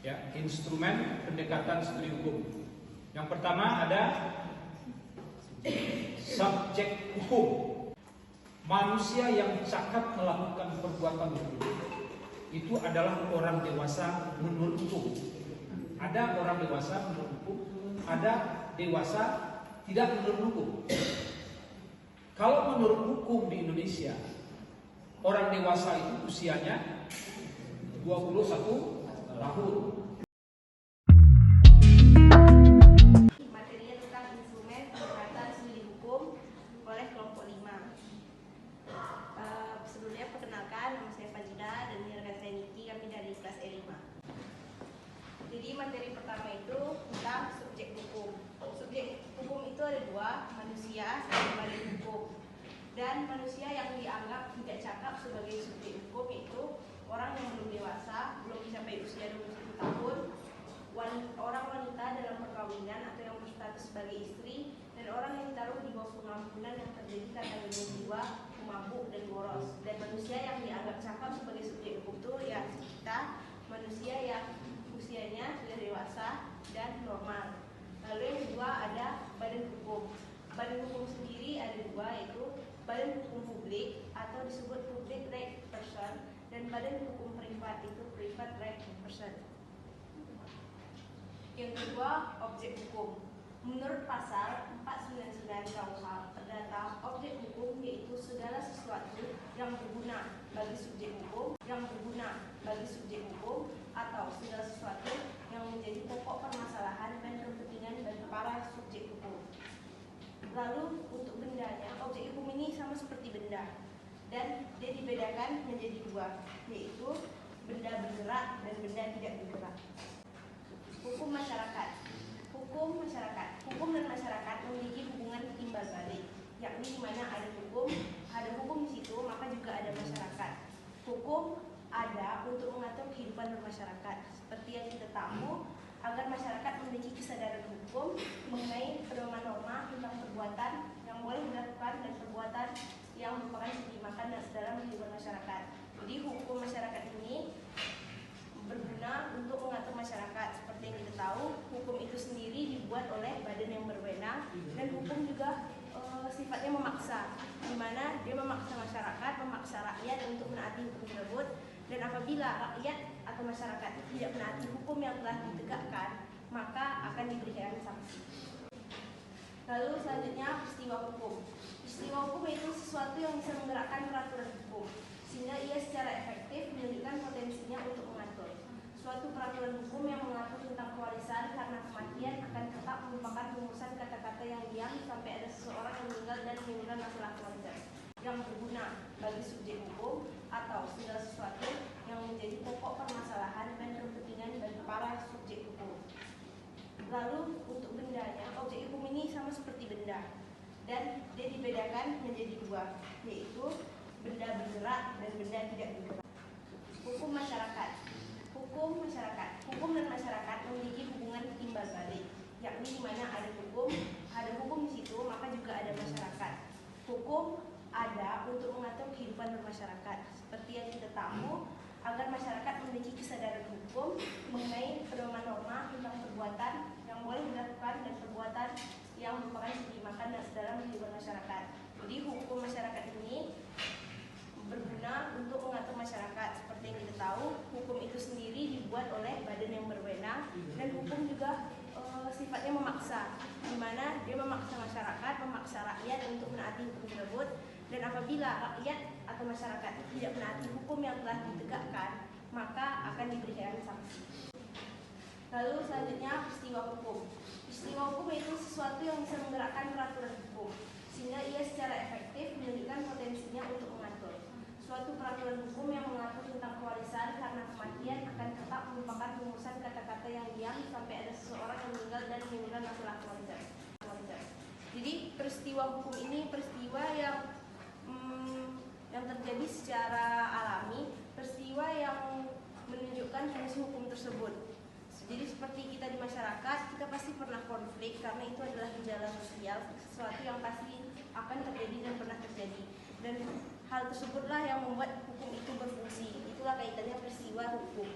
Ya, instrumen pendekatan studi hukum. Yang pertama ada subjek hukum. Manusia yang cakap melakukan perbuatan hukum itu adalah orang dewasa menurut hukum. Ada orang dewasa menurut hukum, ada dewasa tidak menurut hukum. Kalau menurut hukum di Indonesia, orang dewasa itu usianya 21 tahun. Materinya tentang instrumen pendekatan studi hukum oleh kelompok 5. Sebelumnya perkenalkan, nama saya Fajida dan ini rekan saya Niki, kami dari kelas E5. Jadi materi pertama itu tentang subjek hukum. Subjek hukum itu ada dua, manusia dan badan hukum. Dan manusia yang dianggap tidak cakap sebagai subjek hukum itu orang yang belum dewasa, belum mencapai usia 21 tahun, orang wanita dalam perkawinan atau yang berstatus sebagai istri, dan orang yang ditaruh di bawah pengampunan yang terjadi karena gangguan jiwa, pemabuk, dan boros. Dan manusia yang dianggap cakap sebagai subjek hukum itu ya kita, manusia yang usianya sudah dewasa dan normal. Lalu yang kedua ada badan hukum. Badan hukum sendiri ada dua, yaitu badan hukum publik atau disebut public right person, dan badan hukum privat itu private right person. Yang kedua, objek hukum. Menurut pasal 499 KUH Perdata, objek hukum yaitu segala sesuatu yang berguna bagi subjek hukum, atau segala sesuatu yang menjadi pokok permasalahan dan kepentingan bagi para subjek hukum. Lalu untuk bendanya, objek hukum ini sama seperti benda, dan dia dibedakan menjadi dua, yaitu benda bergerak dan benda tidak bergerak. Hukum masyarakat. Hukum dan masyarakat memiliki hubungan timbal balik, yakni di mana ada hukum di situ, maka juga ada masyarakat. Hukum ada untuk mengatur kehidupan bermasyarakat, seperti yang kita tahu, agar masyarakat memiliki kesadaran hukum mengenai pedoman norma tentang perbuatan yang boleh dilakukan dan perbuatan yang merupakan dimakan dalam kehidupan masyarakat. Jadi hukum masyarakat ini berguna untuk mengatur masyarakat. Seperti yang kita tahu, hukum itu sendiri dibuat oleh badan yang berwenang, dan hukum juga sifatnya memaksa, di mana dia memaksa masyarakat, memaksa rakyat untuk menaati hukum tersebut. Dan apabila rakyat atau masyarakat tidak menaati hukum yang telah ditegakkan, maka akan diberikan sanksi. Lalu selanjutnya peristiwa hukum. Peristiwa hukum itu sesuatu yang bisa menggerakkan peraturan hukum, sehingga ia secara efektif menunjukkan potensinya untuk mengatur. Suatu peraturan hukum yang mengatur tentang pewarisan karena kematian akan tetap merupakan rumusan kata-kata yang diam sampai ada seseorang yang meninggal dan menimbulkan masalah keluarga yang berguna bagi subjek hukum, atau segala sesuatu yang menjadi pokok permasalahan dan kepentingan bagi para subjek hukum. Lalu untuk bendanya, objek hukum ini sama seperti benda, dan dia dibedakan menjadi dua, yaitu benda bergerak dan benda tidak bergerak. Hukum masyarakat. Hukum dan masyarakat memiliki hubungan timbal balik, yakni di mana ada hukum di situ, maka juga ada masyarakat. Hukum ada untuk mengatur kehidupan bermasyarakat, seperti yang kita tahu, agar masyarakat memiliki kesadaran hukum mengenai pedoman norma tentang perbuatan yang boleh dilakukan dan perbuatan yang merupakan dimakan dalam kehidupan masyarakat. Jadi hukum masyarakat ini berguna untuk mengatur masyarakat. Seperti yang kita tahu, hukum itu sendiri dibuat oleh badan yang berwenang, dan hukum juga sifatnya memaksa, di mana dia memaksa masyarakat, memaksa rakyat untuk menaati hukum tersebut. Dan apabila rakyat atau masyarakat tidak menaati hukum yang telah ditegakkan, maka akan diberikan sanksi. Lalu selanjutnya peristiwa hukum. Peristiwa hukum itu sesuatu yang bisa menggerakkan peraturan hukum, sehingga ia secara efektif menunjukkan potensinya untuk mengatur. Suatu peraturan hukum yang mengatur tentang pewarisan karena kematian akan tetap merupakan rumusan kata-kata yang diam sampai ada seseorang yang meninggal dan menimbulkan masalah keluarga. Jadi peristiwa hukum ini peristiwa yang terjadi secara alami, peristiwa yang menunjukkan fungsi hukum tersebut. Jadi seperti kita di masyarakat, kita pasti pernah konflik karena itu adalah gejala sosial, sesuatu yang pasti akan terjadi dan pernah terjadi. Dan hal tersebutlah yang membuat hukum itu berfungsi. Itulah kaitannya peristiwa hukum.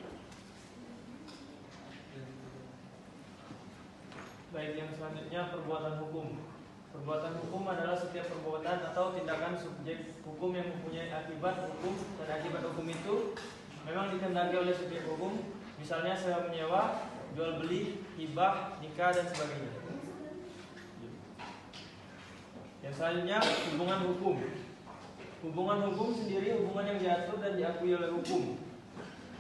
Baik, yang selanjutnya perbuatan hukum. Perbuatan hukum adalah setiap perbuatan atau tindakan subjek hukum yang mempunyai akibat hukum, dan akibat hukum itu memang dikehendaki oleh subjek hukum. Misalnya sewa menyewa, jual beli, hibah, nikah, dan sebagainya. Yang selanjutnya hubungan hukum. Hubungan hukum sendiri hubungan yang diatur dan diakui oleh hukum.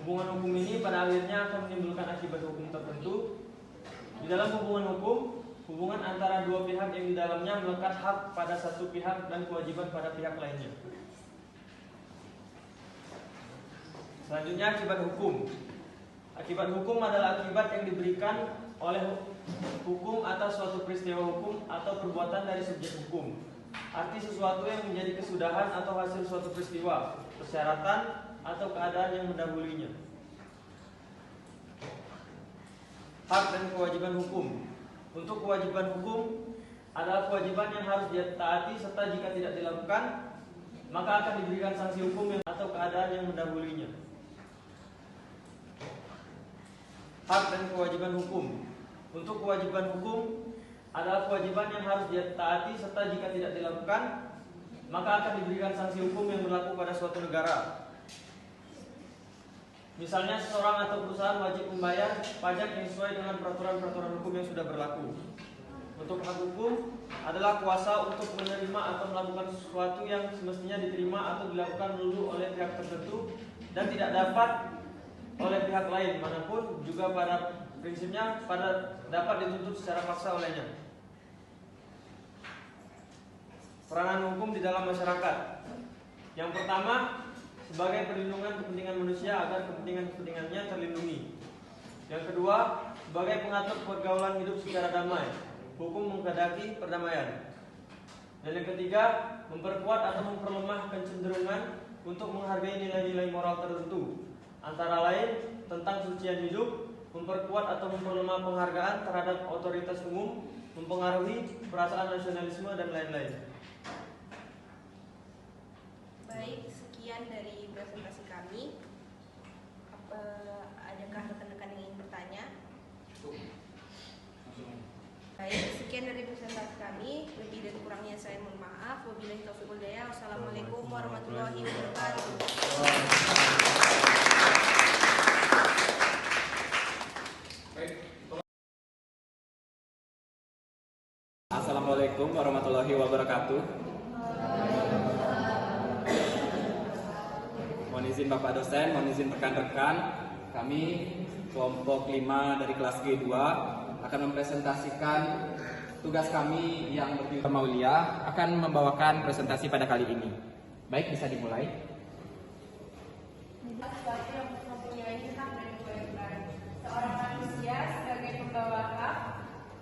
Hubungan hukum ini pada akhirnya akan menimbulkan akibat hukum tertentu. Di dalam hubungan hukum, hubungan antara dua pihak yang di dalamnya melekat hak pada satu pihak dan kewajiban pada pihak lainnya. Selanjutnya akibat hukum. Akibat hukum adalah akibat yang diberikan oleh hukum atas suatu peristiwa hukum atau perbuatan dari subjek hukum. Arti sesuatu yang menjadi kesudahan atau hasil suatu peristiwa, persyaratan atau keadaan yang mendahulunya. Hak dan kewajiban hukum. Untuk kewajiban hukum adalah kewajiban yang harus ditaati, serta jika tidak dilakukan maka akan diberikan sanksi hukum atau keadaan yang mendahulunya. Hak dan kewajiban hukum. Untuk kewajiban hukum adalah kewajiban yang harus ditaati, serta jika tidak dilakukan maka akan diberikan sanksi hukum yang berlaku pada suatu negara. Misalnya seseorang atau perusahaan wajib membayar pajak yang sesuai dengan peraturan-peraturan hukum yang sudah berlaku. Untuk hak hukum adalah kuasa untuk menerima atau melakukan sesuatu yang semestinya diterima atau dilakukan dulu oleh pihak tertentu dan tidak dapat oleh pihak lain manapun, juga pada prinsipnya dapat dituntut secara paksa olehnya. Peranan hukum di dalam masyarakat. Yang pertama, sebagai perlindungan kepentingan manusia agar kepentingan-kepentingannya terlindungi. Yang kedua, sebagai pengatur pergaulan hidup secara damai. Hukum mengkehendaki perdamaian. Dan yang ketiga, memperkuat atau memperlemah kecenderungan untuk menghargai nilai-nilai moral tertentu. Antara lain, tentang kesucian hidup, memperkuat atau memperlemah penghargaan terhadap otoritas umum, mempengaruhi perasaan nasionalisme, dan lain-lain. Baik, sekian dari presentasi kami. Adakah rekan-rekan yang ingin bertanya? Baik, sekian dari presentasi kami. Lebih dan kurangnya saya mohon maaf. Wabillahi taufiq wal hidayah. Wassalamualaikum warahmatullahi wabarakatuh. Assalamualaikum warahmatullahi wabarakatuh. Mohon izin Bapak dosen, mohon izin rekan-rekan, kami kelompok 5 dari kelas G2 akan mempresentasikan tugas kami yang berjudul Maulia, akan membawakan presentasi pada kali ini. Baik, bisa dimulai. Sesuatu yang mempunyai hak dan kewajiban. Seorang manusia sebagai pembawa hak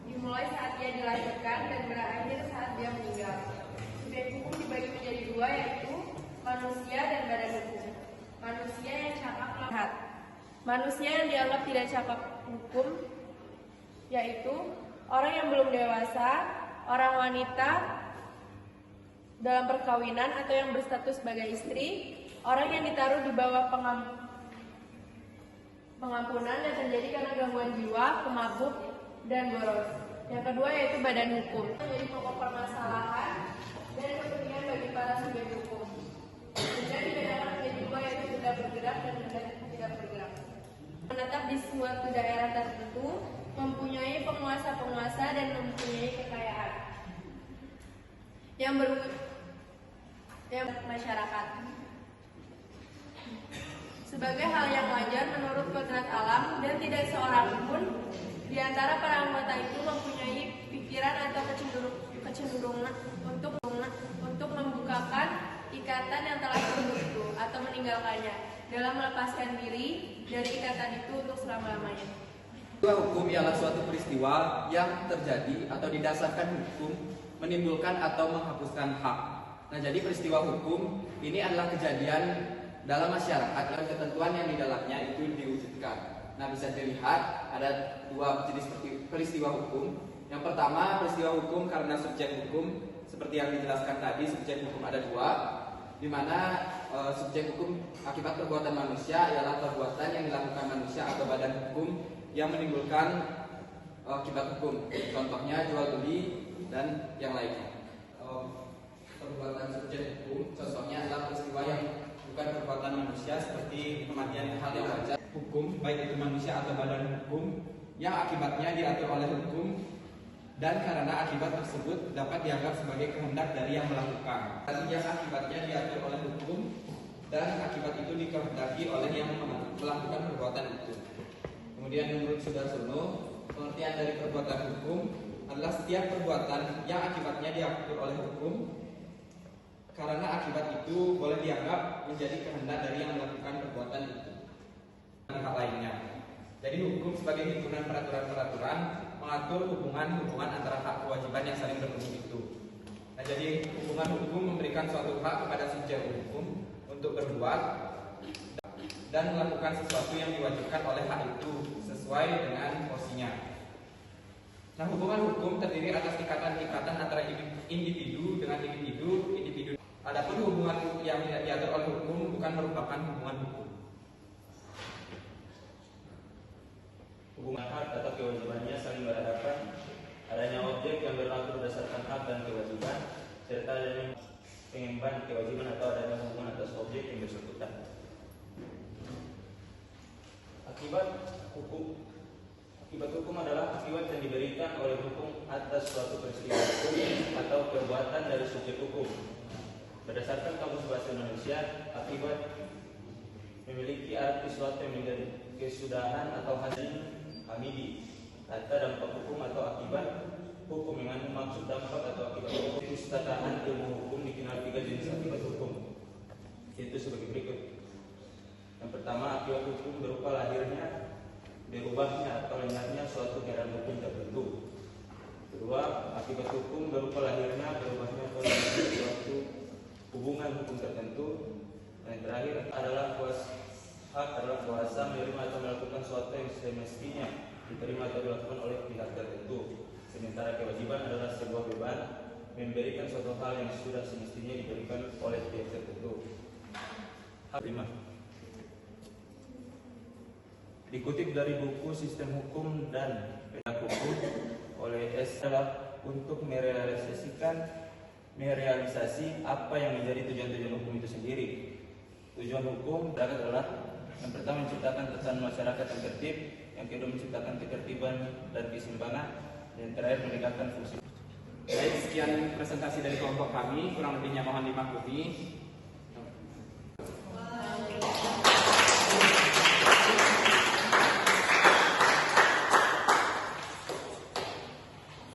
dimulai saat dia dilahirkan dan berakhir saat dia meninggal. Subjek hukum dibagi menjadi dua, yaitu manusia dan badan hukum. Manusia yang cakap melihat. Manusia yang dianggap tidak cakap hukum yaitu orang yang belum dewasa, orang wanita dalam perkawinan atau yang berstatus sebagai istri, orang yang ditaruh di bawah pengampunan yang terjadi karena gangguan jiwa, pemabuk, dan boros. Yang kedua yaitu badan hukum, menjadi pokok permasalahan dan kepentingan bagi para subjek hukum. Benda dibedakan menjadi dua, yaitu benda bergerak dan benda tidak bergerak. Menetap di suatu daerah tertentu, mempunyai penguasa-penguasa dan mempunyai kekayaan yang masyarakat. Sebagai hal yang wajar menurut kodrat alam, dan tidak seorang pun di antara para anggota itu mempunyai pikiran atau kecenderungan untuk membukakan ikatan yang telah terbentuk itu atau meninggalkannya dalam melepaskan diri dari ikatan itu untuk selama-lamanya. Hukum ialah suatu peristiwa yang terjadi atau didasarkan hukum menimbulkan atau menghapuskan hak. Nah, jadi peristiwa hukum ini adalah kejadian dalam masyarakat dan ketentuan yang di dalamnya itu diwujudkan. Nah, bisa dilihat ada dua jenis peristiwa hukum. Yang pertama, peristiwa hukum karena subjek hukum, seperti yang dijelaskan tadi, subjek hukum ada dua, di mana subjek hukum akibat perbuatan manusia ialah perbuatan yang dilakukan manusia atau badan hukum yang menimbulkan akibat hukum. Contohnya jual beli dan yang lainnya. Perbuatan subjek hukum contohnya adalah peristiwa yang bukan perbuatan manusia seperti kematian, hal yang wajar. Hukum baik itu manusia atau badan hukum yang akibatnya diatur oleh hukum dan karena akibat tersebut dapat dianggap sebagai kehendak dari yang melakukan. Yang akibatnya diatur oleh hukum dan akibat itu dikehendaki oleh yang melakukan perbuatan itu. Kemudian menurut Sudarsono, pengertian dari perbuatan hukum adalah setiap perbuatan yang akibatnya diatur oleh hukum karena akibat itu boleh dianggap menjadi kehendak dari yang melakukan perbuatan itu dan hal lainnya. Jadi hukum sebagai himpunan peraturan-peraturan mengatur hubungan antara hak kewajiban yang saling berhubung itu. Nah, jadi hubungan hukum memberikan suatu hak kepada subjek hukum untuk berbuat dan melakukan sesuatu yang diwajibkan oleh hak itu sesuai dengan porsinya. Nah, hubungan hukum terdiri atas ikatan-ikatan antara individu dengan individu. Adapun hubungan yang diatur oleh hukum bukan merupakan hubungan hukum. Hubungan hak atau kewajibannya saling berhadapan, adanya objek yang berlaku berdasarkan hak dan kewajiban, serta adanya pengemban kewajiban atau adanya hubungan atas objek yang bersangkutan. Akibat hukum adalah akibat yang diberikan oleh hukum atas suatu peristiwa hukum atau perbuatan dari subjek hukum. Berdasarkan Kamus Bahasa Indonesia, akibat memiliki arti suatu yang menjadi kesudahan atau hasil hamidi. Kata dampak hukum atau akibat hukum mengandung maksud dampak atau akibat hukum. Pustakahan ilmu hukum dikenal 3 jenis akibat hukum, yaitu sebagai berikut. Yang pertama, akibat hukum berupa lahirnya, berubahnya atau lenyapnya suatu keadaan hukum tertentu. Kedua, akibat hukum berupa lahirnya, berubahnya atau lenyapnya suatu hubungan hukum tertentu. Dan yang terakhir adalah kuasa menerima atau melakukan sesuatu yang semestinya diterima atau dilakukan oleh pihak tertentu. Sementara kewajiban adalah sebuah beban memberikan suatu hal yang sudah semestinya diberikan oleh pihak tertentu. Hal 5. Dikutip dari buku Sistem Hukum dan Perilaku Hukum oleh S. adalah untuk merealisasi apa yang menjadi tujuan-tujuan hukum itu sendiri. Tujuan hukum adalah yang pertama menciptakan tatanan masyarakat yang tertib, yang kedua menciptakan ketertiban dan keseimbangan, dan yang terakhir menegakkan fungsi. Baik, sekian presentasi dari kelompok kami, kurang lebihnya mohon dimaklumi.